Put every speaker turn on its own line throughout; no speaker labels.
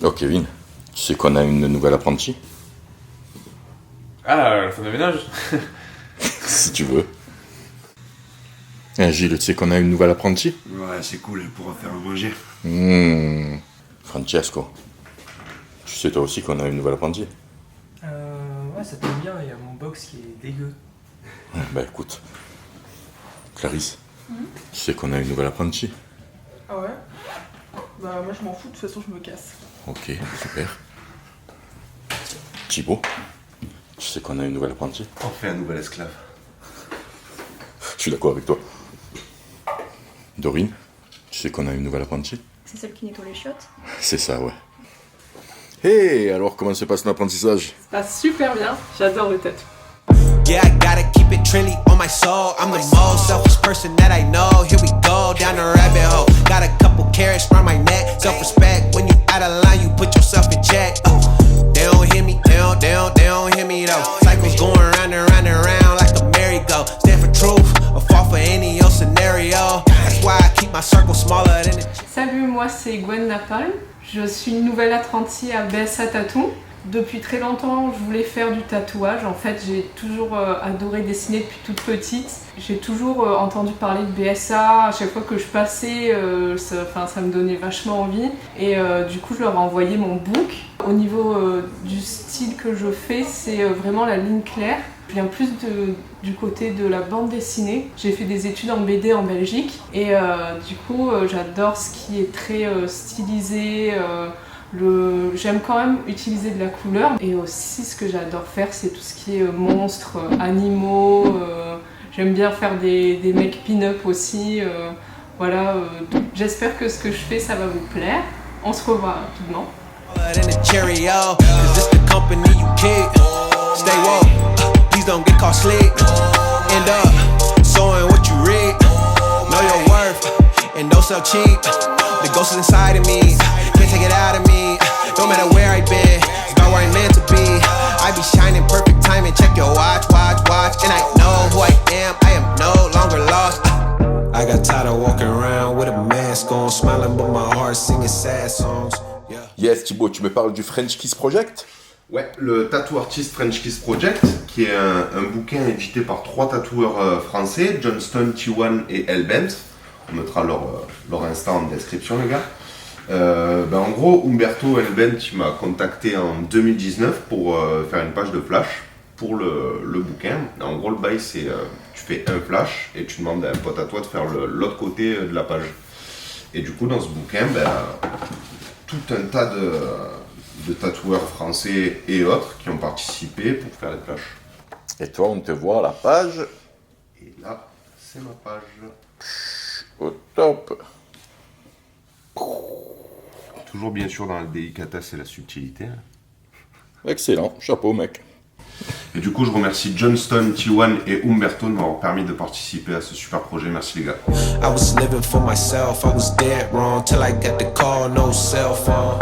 Oh Kevin, tu sais qu'on a une nouvelle apprentie?
Ah, la femme de ménage.
Si tu veux. Gilles, tu sais qu'on a une nouvelle apprentie?
Ouais, c'est cool, elle pourra faire à manger.
Francesco, tu sais toi aussi qu'on a une nouvelle apprentie?
Ouais, ça tombe bien, il y a mon box qui est dégueu.
Bah écoute, Clarisse, tu sais qu'on a une nouvelle apprentie?
Ah ouais? Bah moi je m'en fous, de toute façon je me casse.
Ok, super. Thibaut, tu sais qu'on a une nouvelle apprentie?
On fait un nouvel esclave.
Je suis d'accord avec toi. Dorine, tu sais qu'on a une nouvelle apprentie?
C'est celle qui nettoie les chiottes.
C'est ça, ouais. Hey, alors comment se passe l'apprentissage?
Ça passe super bien, j'adore le tatou.
Yeah, I gotta keep it trendy on my soul. I'm the most selfish person that I know. Here we go, down the rabbit hole. Got a couple carrots round my neck. Self-respect, when you out of line, you put yourself in check. They don't hear me, they don't hear me though. Cycles going round and round and round like a merry-go. Stand for truth, or fall for any old scenario. That's why I keep my circle smaller than the...
Salut, moi c'est Gwen Napalm. Je suis une nouvelle apprentie à BSA Tattoo. Depuis très longtemps, je voulais faire du tatouage. En fait, j'ai toujours adoré dessiner depuis toute petite. J'ai toujours entendu parler de BSA. À chaque fois que je passais, ça me donnait vachement envie. Et du coup, je leur ai envoyé mon book. Au niveau du style que je fais, c'est vraiment la ligne claire. Je viens plus du côté de la bande dessinée. J'ai fait des études en BD en Belgique. Et du coup, j'adore ce qui est très stylisé. J'aime quand même utiliser de la couleur, et aussi ce que j'adore faire, c'est tout ce qui est monstres, animaux. J'aime bien faire des make pin-up aussi. Voilà, j'espère que ce que je fais, ça va vous plaire. On se revoit rapidement.
than a Cheerio, 'cause this the company you keep. Stay woke, please don't get caught sleep. End up sowing what you reap. Know your worth and don't sell cheap. The ghost is inside of me, can't take it out of me. No matter where I've been, it's about where I'm meant to be. I be shining perfect timing, check your watch, and I know who I am no longer lost. I got tired of walking around with a mask on, smiling but my heart singing sad songs.
Yes, Thibaut, tu me parles du French Kiss Project?
Ouais, le Tattoo Artist French Kiss Project, qui est un bouquin édité par 3 tatoueurs français, Johnston, T1 et Hellbent. On mettra leur Insta en description, les gars. En gros, Umberto Hellbent m'a contacté en 2019 pour faire une page de flash pour le bouquin. En gros, le bail, c'est tu fais un flash et tu demandes à un pote à toi de faire l'autre côté de la page. Et du coup, dans ce bouquin, tout un tas de tatoueurs français et autres qui ont participé pour faire les flashs.
Et toi, on te voit à la page.
Et là, c'est ma page.
Au top.
Toujours bien sûr dans la délicatesse et la subtilité.
Excellent, chapeau mec.
Et du coup, je remercie Johnston, T1 et Umberto de m'avoir permis de participer à ce super projet. Merci les gars.
I was living for myself, I was dead wrong till I got the call, no cell phone.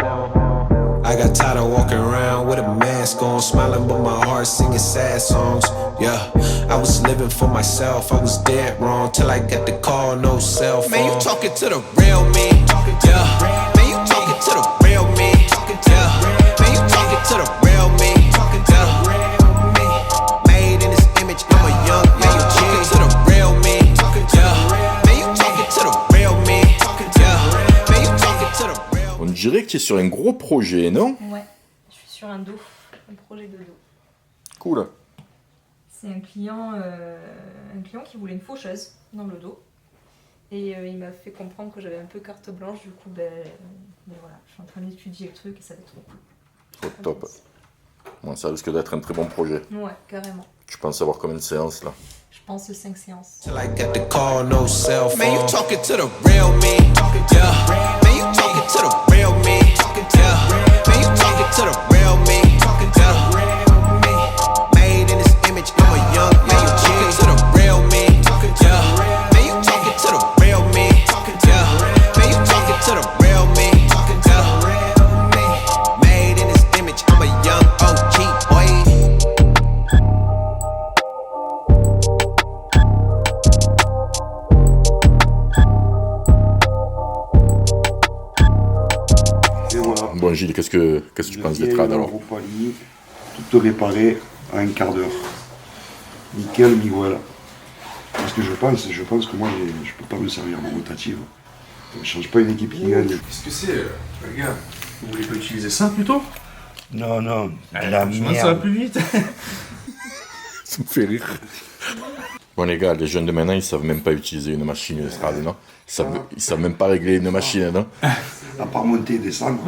I got tired of walking around with a mask on, smiling but my heart singing sad songs. Yeah, I was living for myself, I was dead wrong till I got the call, no cell phone. Man, you talking to the real me, yeah. Man, you talking to the real me, yeah. Man, you talking to the real me, yeah. Made in this image, I'm a young man. You talking to the real me, yeah. Man, you talking to the real me, yeah. Man, you talking to the real me.
On dirait que tu es sur un gros projet, non?
Ouais, je suis sur un dos, un projet de dos.
Cool.
C'est un client qui voulait une faucheuse dans le dos. Et il m'a fait comprendre que j'avais un peu carte blanche, du coup, voilà, je suis en train d'étudier le truc et ça va être trop cool.
Au top. Bon, ça risque d'être un très bon projet.
Ouais, carrément.
Tu penses avoir combien de séances là?
Je pense 5 séances.
Till I got the call, no cell phone. Man, you talking to the real me, yeah. Man, you talking to the real me, yeah. Man, you talking to the real me, yeah. Made in this image, I'm a young man. You talking to the real me, yeah. Man, you talking to the real me, yeah. Man, you talking to the real me, yeah. Made in this image, I'm a young OG boy.
Bon Gilles, qu'est-ce que tu penses des trades alors?
Europa League, tout réparé en un quart d'heure. Nickel, Miguel. Parce que je pense que moi je peux pas me servir de rotative. Je change pas une équipe qui gagne.
Qu'est-ce que c'est, les gars? Vous voulez pas utiliser ça plutôt?
Non, la
Franchement, ça va plus vite.
Ça me fait rire. Bon les gars, les jeunes de maintenant, ils savent même pas utiliser une machine d'estrade, non? Ils savent même pas régler une machine, non?
À part monter et descendre.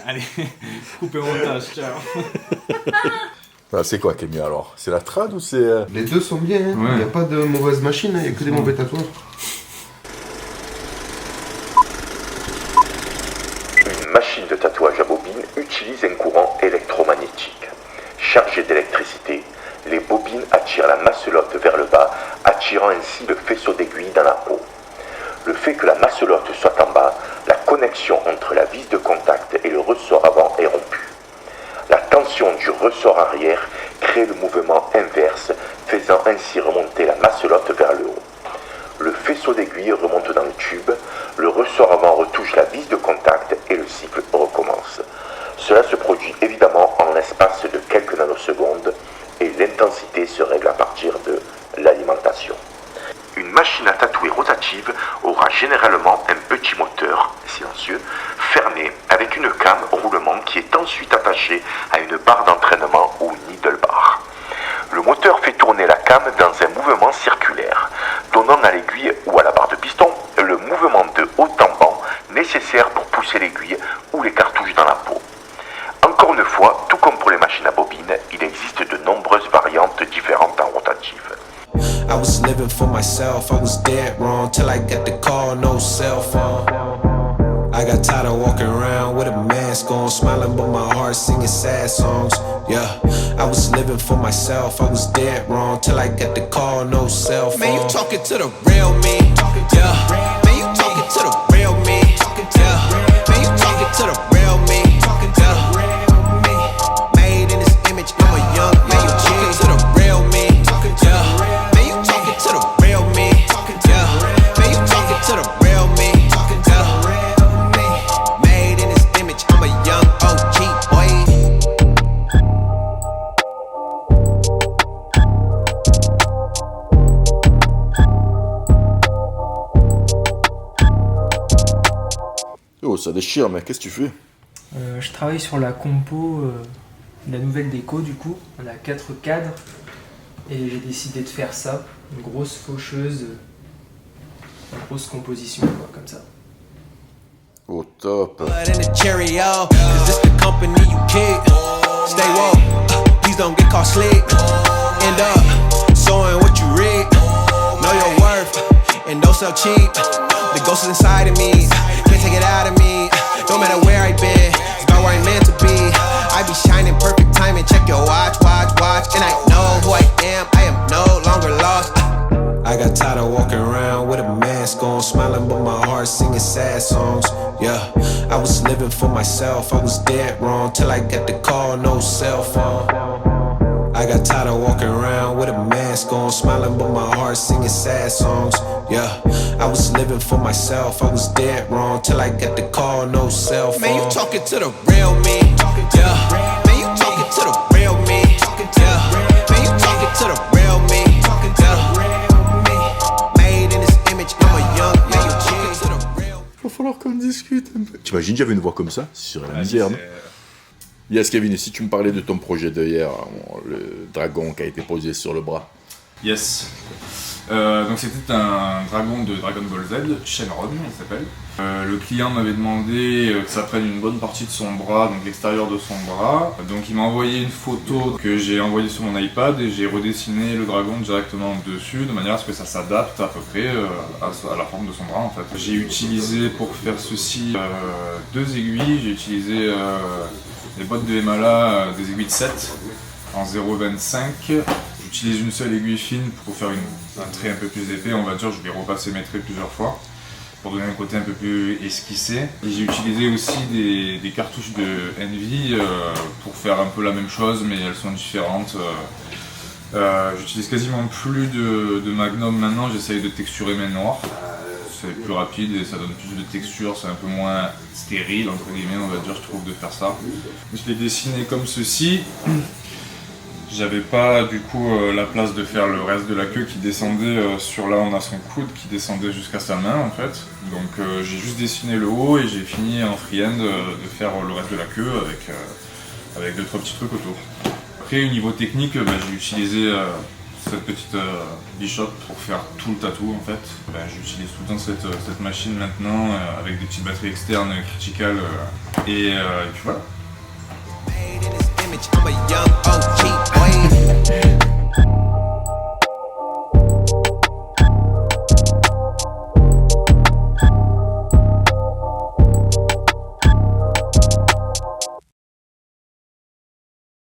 Allez, coupez au montage, ciao.
Ah, c'est quoi qui est mieux alors? C'est la trad ou c'est...
Les deux sont bien, hein.
Ouais.
Il n'y a pas de mauvaise machine, il n'y a que des mauvais tatouages.
Une machine de tatouage à bobine utilise un courant électromagnétique. Chargée d'électricité, les bobines attirent la masselotte vers le bas, attirant ainsi le faisceau d'aiguille dans la peau. Le fait que la masselotte soit en bas, la connexion entre la vis de contact et le ressort avant est rompue. La tension du ressort arrière crée le mouvement inverse, faisant ainsi remonter la masselotte vers le haut. Le faisceau d'aiguille remonte dans le tube, le ressort avant retouche la vis de contact et le cycle recommence. Cela se produit évidemment en l'espace de quelques nanosecondes et l'intensité se règle à partir de l'alimentation. Une machine à tatouer rotative aura généralement un petit moteur, silencieux, fermé avec une came roulement qui est ensuite attachée à une barre d'entraînement ou needle bar. Le moteur fait tourner la came dans un mouvement circulaire, donnant à l'aiguille ou à la barre de piston le mouvement de haut en bas nécessaire pour pousser l'aiguille ou les cartouches dans la peau. Encore une fois, tout comme pour les machines à bobine, il existe de nombreuses variantes différentes en rotative.
I was living for myself, I was dead wrong till I got the call, no cell phone. I got tired of walking around with a mask on, smiling but my heart singing sad songs. Yeah, I was living for myself, I was dead wrong till I got the call, no cell phone. Man, you talking to the real me, yeah. Man, you talking to the real me, yeah. Man, you talking to the real me, yeah. Made in this image, I'm a young man. You talking to the real me, yeah. Man, you talking to the real me, yeah. Man, you talking to the real me, yeah. Made in this image, I'm a young OG boy.
Oh, ça déchire, mais qu'est-ce que tu fais?
Je travaille sur la compo de la nouvelle déco du coup. On a 4 cadres et j'ai décidé de faire ça. Une grosse faucheuse, une grosse composition quoi, comme ça.
Oh, top.
Blood in the Cheerio, cause this the company you keep. Stay woke, please don't get caught sleep. End up, sowing what you reap. Know your worth, and don't sell cheap. The ghost is inside of me, can't take it out of me. No matter where I've been, it's about where I'm meant to be. I be shining perfect timing, check your watch. And I know who I am no longer lost. I got tired of walking around with a mask on, smiling but my heart singing sad songs. Yeah, I was living for myself, I was dead wrong till I got the call, no cell phone. I got tired of walking around with a mask on, smiling but my heart singing sad songs. Yeah, I was living for myself, I was dead wrong till I got the call, no cell phone. Man, you talking to the real me, yeah. Man, you talking to the real me, yeah. Man, you talking to the real me, yeah. Made in this image, I'm a young man. You talking to the real.
Va falloir qu'on discute un peu. T'imagines, j'avais une voix comme ça? C'est la misère, non? Yes, Kevin, et si tu me parlais de ton projet de hier, le dragon qui a été posé sur le bras.
Yes. Donc c'était un dragon de Dragon Ball Z, Shenron il s'appelle. Le client m'avait demandé que ça prenne une bonne partie de son bras, donc l'extérieur de son bras. Donc il m'a envoyé une photo que j'ai envoyée sur mon iPad et j'ai redessiné le dragon directement dessus de manière à ce que ça s'adapte à peu près à la forme de son bras en fait. J'ai utilisé pour faire ceci 2 aiguilles, j'ai utilisé des boîtes de Himala, des aiguilles de 7 en 0,25. J'utilise une seule aiguille fine pour faire un trait un peu plus épais, on va dire. Je vais repasser mes traits plusieurs fois pour donner un côté un peu plus esquissé. Et j'ai utilisé aussi des cartouches de Envy pour faire un peu la même chose, mais elles sont différentes. J'utilise quasiment plus de Magnum maintenant, j'essaye de texturer mes noirs. c'est plus rapide et ça donne plus de texture, c'est un peu moins stérile entre guillemets, on va dire, je trouve, de faire ça. Je l'ai dessiné comme ceci. J'avais pas du coup la place de faire le reste de la queue qui descendait sur là on a son coude qui descendait jusqu'à sa main en fait. Donc j'ai juste dessiné le haut et j'ai fini en freehand de faire le reste de la queue avec 2-3 petits trucs autour. Après au niveau technique, j'ai utilisé cette petite Bishop pour faire tout le tatou en fait. J'utilise tout le temps cette machine maintenant avec des petites batteries externes critical et puis voilà.
I'm a young OG.